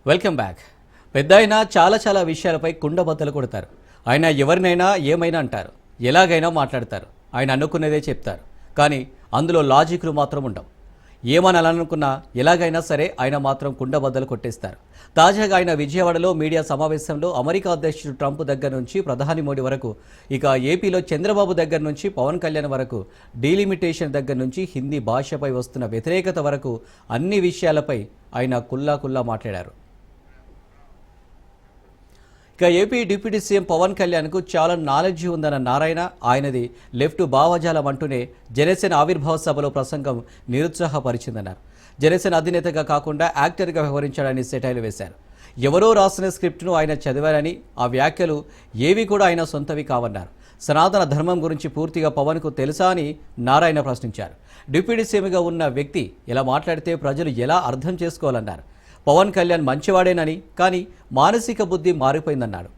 Welcome back. పెద్దాయన చాలా విషయాలపై కుండబద్దలు కొడతారు. ఆయన ఎవరినైనా ఏమైనా అంటారు, ఎలాగైనా మాట్లాడతారు, ఆయన అనుకునేదే చెప్తారు. కానీ అందులో లాజిక్లు మాత్రం ఉండవు. ఏమనాలనుకున్నా ఎలాగైనా సరే ఆయన మాత్రం కుండబద్దలు కొట్టేస్తారు. తాజాగా ఆయన విజయవాడలో మీడియా సమావేశంలో అమెరికా అధ్యక్షుడు ట్రంప్ దగ్గర నుంచి ప్రధాని మోడీ వరకు, ఇక ఏపీలో చంద్రబాబు దగ్గర నుంచి పవన్ కళ్యాణ్ వరకు, డీలిమిటేషన్ దగ్గర నుంచి హిందీ భాషపై వస్తున్న వ్యతిరేకత వరకు అన్ని విషయాలపై ఆయన కుల్లా మాట్లాడారు. ఇక ఏపీ డిప్యూటీ సీఎం పవన్ కళ్యాణ్కు చాలా నాలెడ్జ్ ఉందన్న నారాయణ, ఆయనది లెఫ్ట్ భావజాలం అంటూనే జనసేన ఆవిర్భావ సభలో ప్రసంగం నిరుత్సాహపరిచిందన్నారు. జనసేన అధినేతగా కాకుండా యాక్టర్గా వ్యవహరించాడని సెటైలు వేశారు. ఎవరో రాసిన స్క్రిప్ట్ను ఆయన చదివారని, ఆ వ్యాఖ్యలు ఏవి కూడా ఆయన సొంతవి కావన్నారు. సనాతన ధర్మం గురించి పూర్తిగా పవన్కు తెలుసా అని నారాయణ ప్రశ్నించారు. డిప్యూటీ సీఎంగా ఉన్న వ్యక్తి ఇలా మాట్లాడితే ప్రజలు ఎలా అర్థం చేసుకోవాలన్నారు. పవన్ కళ్యాణ్ మంచివాడేనని, కానీ మానసిక బుద్ధి మారిపోయిందన్నాడు.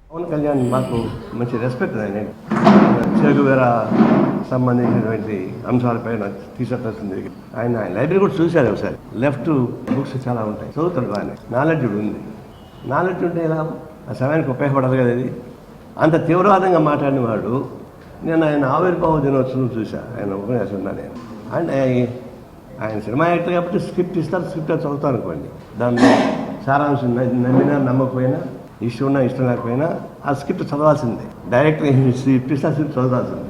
పవన్ కళ్యాణ్ మాకు మంచి రెస్పెక్ట్ ఆయన చెగువేరా సంబంధించినటువంటి అంశాలపైన తీసుకొస్తుంది. ఆయన లైబ్రరీ కూడా చూశారు ఒకసారి. లెఫ్ట్ బుక్స్ చాలా ఉంటాయి, చదువుతాడు బాగానే. నాలెడ్జ్ ఉంది. నాలెడ్జ్ ఉంటే ఎలా ఆ సమయానికి ఉపయోగపడదు కదా. ఇది అంత తీవ్రవాదంగా మాట్లాడిన వాడు, నేను ఆయన ఆవిర్భావ దినోత్సవం చూశాను. ఆయన ఉపన్యాసం నేను అండ్ ఆయన సినిమా యాక్టర్ కాబట్టి స్క్రిప్ట్ ఇస్తారు, స్క్రిప్ట్ చదువుతాను అనుకోండి. దానిలో సారాంశం నమ్మినా నమ్మకపోయినా, ఇష్టం ఉన్నా ఇష్టం లేకపోయినా ఆ స్క్రిప్ట్ చదవాల్సిందే. డైరెక్ట్గా స్క్రిప్ట్ ఇస్తే ఆ స్క్రిప్ట్ చదవాల్సిందే.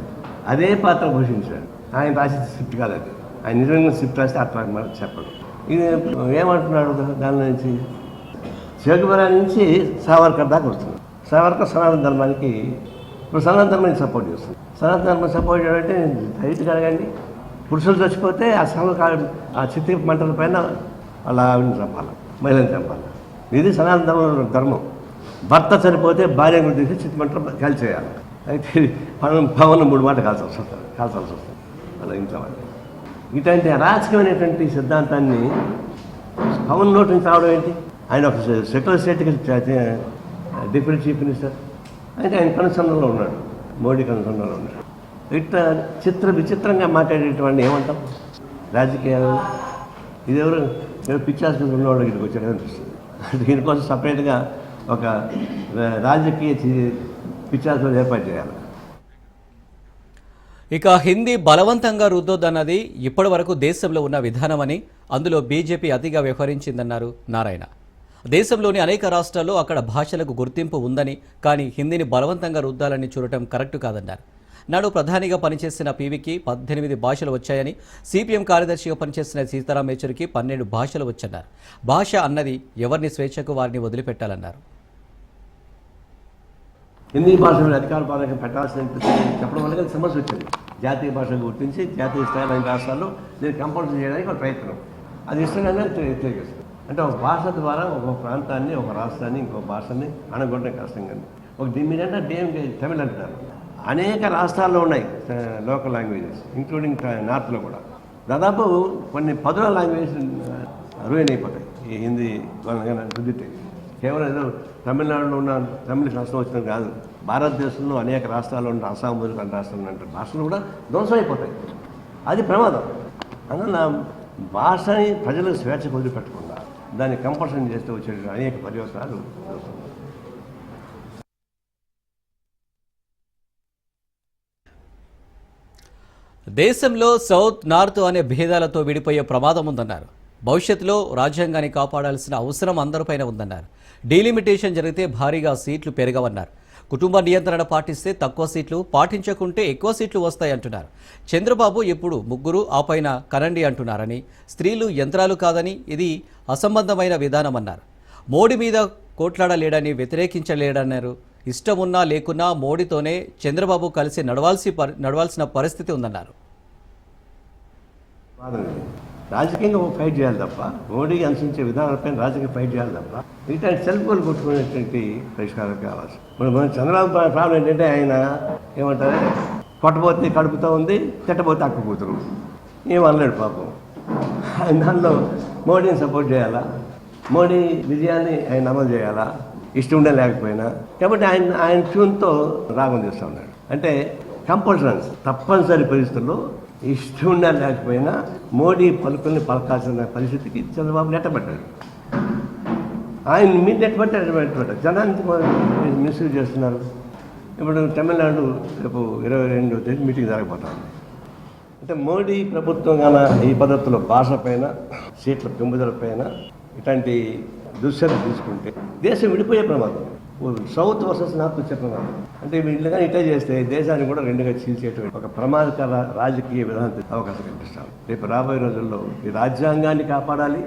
అదే పాత్ర పోషించాడు. ఆయన రాసిన స్క్రిప్ట్ కాదు అది. ఆయన నిజంగా స్క్రిప్ట్ రాస్తే అట్లా చెప్పడు. ఇది ఏమంటున్నాడు దాని నుంచి, చెగువేరా నుంచి సావర్కర్ దాకా వస్తుంది. సావర్కర్ సనాతన ధర్మానికి, ఇప్పుడు సనాతన ధర్మానికి సపోర్ట్ చేస్తుంది. సనాతన ధర్మం సపోర్ట్ చేయాలంటే రైతు కలగండి. పురుషులు చచ్చిపోతే ఆ చిత్తి మంటల పైన వాళ్ళ ఆవిడని చంపాలి, మహిళని చంపాలి. ఇది సనాతన ధర్మం. భర్త చనిపోతే భార్యను తీసి చిత్తి మంటలు కాల్చేయాలి. అయితే పవన్ 3 మాట కాల్చాల్సి వస్తుంది అలా ఇంట్లో వాళ్ళు. ఇటువంటి అరాచకమైనటువంటి సిద్ధాంతాన్ని పవన్ నోటి నుంచి రావడం ఏంటి? ఆయన ఒక సెక్యులర్ స్టేట్కి డిప్యూటీ చీఫ్ మినిస్టర్. అయితే ఆయన కనుసంధంలో ఉన్నాడు, మోడీ కనుసంధంలో ఉన్నాడు. ఇట్లా విచిత్రంగా మాట్లాడేటువంటి ఏమంటాం రాజకీయాలు. ఇది ఎవరు పిచ్చాసుకుని ఉన్నవాళ్ళు ఇక్కడికి వచ్చాడు అనిపిస్తుంది. దీనికోసం సపరేట్గా ఒక రాజకీయ పిచ్చాసులు ఏర్పాటు చేయాలి. ఇక హిందీ బలవంతంగా రుద్దొద్దన్నది ఇప్పటి వరకు దేశంలో ఉన్న విధానమని, అందులో బీజేపీ అతిగా వ్యవహరించిందన్నారు నారాయణ. దేశంలోని అనేక రాష్ట్రాల్లో అక్కడ భాషలకు గుర్తింపు ఉందని, కానీ హిందీని బలవంతంగా రుద్దాలని చూడటం కరెక్టు కాదన్నారు. నాడు ప్రధానిగా పనిచేసిన పీవీకి 18 భాషలు వచ్చాయని, సిపిఎం కార్యదర్శిగా పనిచేసిన సీతారాం యేచూరికి 12 భాషలు వచ్చన్నారు. భాష అన్నది ఎవరిని స్వేచ్ఛకు వారిని వదిలిపెట్టాలన్నారు. హిందీ భాషను అధికార భాషగా పెట్టాల్సిన చెప్పడం వల్ల సమస్య వచ్చింది. జాతీయ భాషను గుర్తించి జాతీయ స్థాయి రాష్ట్రాల్లో దీన్ని కంపల్సరీ చేయడానికి ఒక ప్రయత్నం. అది ఇష్టంగానే తెలియజేస్తుంది. అంటే ఒక భాష ద్వారా ఒక ప్రాంతాన్ని, ఒక రాష్ట్రాన్ని, ఇంకో భాషని అనగొట్టడం కష్టంగా. ఒక దీని మీద అంటే తమిళ అంటున్నారు. అనేక రాష్ట్రాల్లో ఉన్నాయి లోకల్ లాంగ్వేజెస్, ఇంక్లూడింగ్ నార్త్లో కూడా. దాదాపు కొన్ని 10 లాంగ్వేజెస్ రూయిన్ అయిపోతాయి ఈ హిందీ కుదిరితే. కేవలం ఏదో తమిళనాడులో ఉన్న తమిళ రాష్ట్రం వచ్చినది కాదు. భారతదేశంలో అనేక రాష్ట్రాల్లో ఉన్న అస్సాం వరకు అన్ని రాష్ట్రాల్లో అంటే భాషలు కూడా ధ్వంసం అయిపోతాయి. అది ప్రమాదం. అందువల్ల భాషని ప్రజలకు స్వేచ్ఛ వదిలిపెట్టకుండా దాన్ని కంపల్సరీ చేస్తే వచ్చే అనేక పర్యవసరాలు. దేశంలో సౌత్ నార్త్ అనే భేదాలతో విడిపోయే ప్రమాదం ఉందన్నారు. భవిష్యత్తులో రాజ్యాంగాన్ని కాపాడాల్సిన అవసరం అందరిపైన ఉందన్నారు. డీలిమిటేషన్ జరిగితే భారీగా సీట్లు పెరగవన్నారు. కుటుంబ నియంత్రణ పాటిస్తే తక్కువ సీట్లు, పాటించకుంటే ఎక్కువ సీట్లు వస్తాయంటున్నారు. చంద్రబాబు ఇప్పుడు 3 ఆ పైన కనండి అంటున్నారని, స్త్రీలు యంత్రాలు కాదని ఇది అసంబద్ధమైన విధానమన్నారు. మోడీ మీద కోట్లాడలేడని, వ్యతిరేకించలేడన్నారు. ఇష్టం ఉన్నా లేకున్నా మోడీతోనే చంద్రబాబు కలిసి నడవాల్సిన పరిస్థితి ఉందన్నారు. రాజకీయంగా ఫైట్ చేయాలి తప్ప, మోడీకి అనుసరించే విధానాలపై రాజకీయ ఫైట్ చేయాలి తప్ప, ఇట్లాంటి సెల్ఫ్ గోల్ కొట్టుకునేటువంటి పరిష్కారం కావాలి. మన చంద్రబాబు ప్రాబ్లం ఏంటంటే ఆయన ఏమంటారు, కొట్టబోతే కడుపుతూ ఉంది, తిట్టబోతే అక్క కూతురు, ఏమనలేడు పాపం. ఆయన దానిలో మోడీని సపోర్ట్ చేయాలా, మోడీ విజయాన్ని ఆయన అమలు చేయాలా, ఇష్టం ఉండే లేకపోయినా. కాబట్టి ఆయన ట్యూన్తో రాగం చేస్తూ ఉన్నాడు. అంటే కంపల్సరీ తప్పనిసరి పరిస్థితుల్లో ఇష్టం ఉన్నా లేకపోయినా మోడీ పలుకుల్ని పలకాల్సిన పరిస్థితికి చంద్రబాబు నెట్టబడ్డాడు. ఆయన మీరు నెట్టబడ్డాడు. జనానికి మిస్యూజ్ చేస్తున్నారు. ఇప్పుడు తమిళనాడు రేపు 22వ తేదీ మీటింగ్ జరగబోతుంది. అంటే మోడీ ప్రభుత్వం కానీ ఈ పద్ధతిలో భాష పైన, సీట్ల పెంపుదల పైన ఇట్లాంటి దుశ్చర్యలు తీసుకుంటే దేశం విడిపోయే ప్రమాదం. సౌత్ వర్సెస్ నార్త్ వచ్చే ప్రమాదం. అంటే వీళ్ళు కానీ ఇట్లా చేస్తే దేశాన్ని కూడా రెండుగా చీల్చేటువంటి ఒక ప్రమాదకర రాజకీయ విధానం అవకాశం కల్పిస్తాం. రేపు రాబోయే రోజుల్లో ఈ రాజ్యాంగాన్ని కాపాడాలి.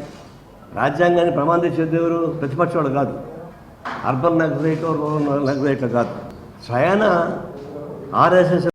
రాజ్యాంగాన్ని ప్రమాదం చేసేవారు ప్రతిపక్షాలు కాదు, అర్బన్ నక్సలైట్ రూరల్ నక్సలైట్లు కాదు, స్వయాన ఆర్ఎస్ఎస్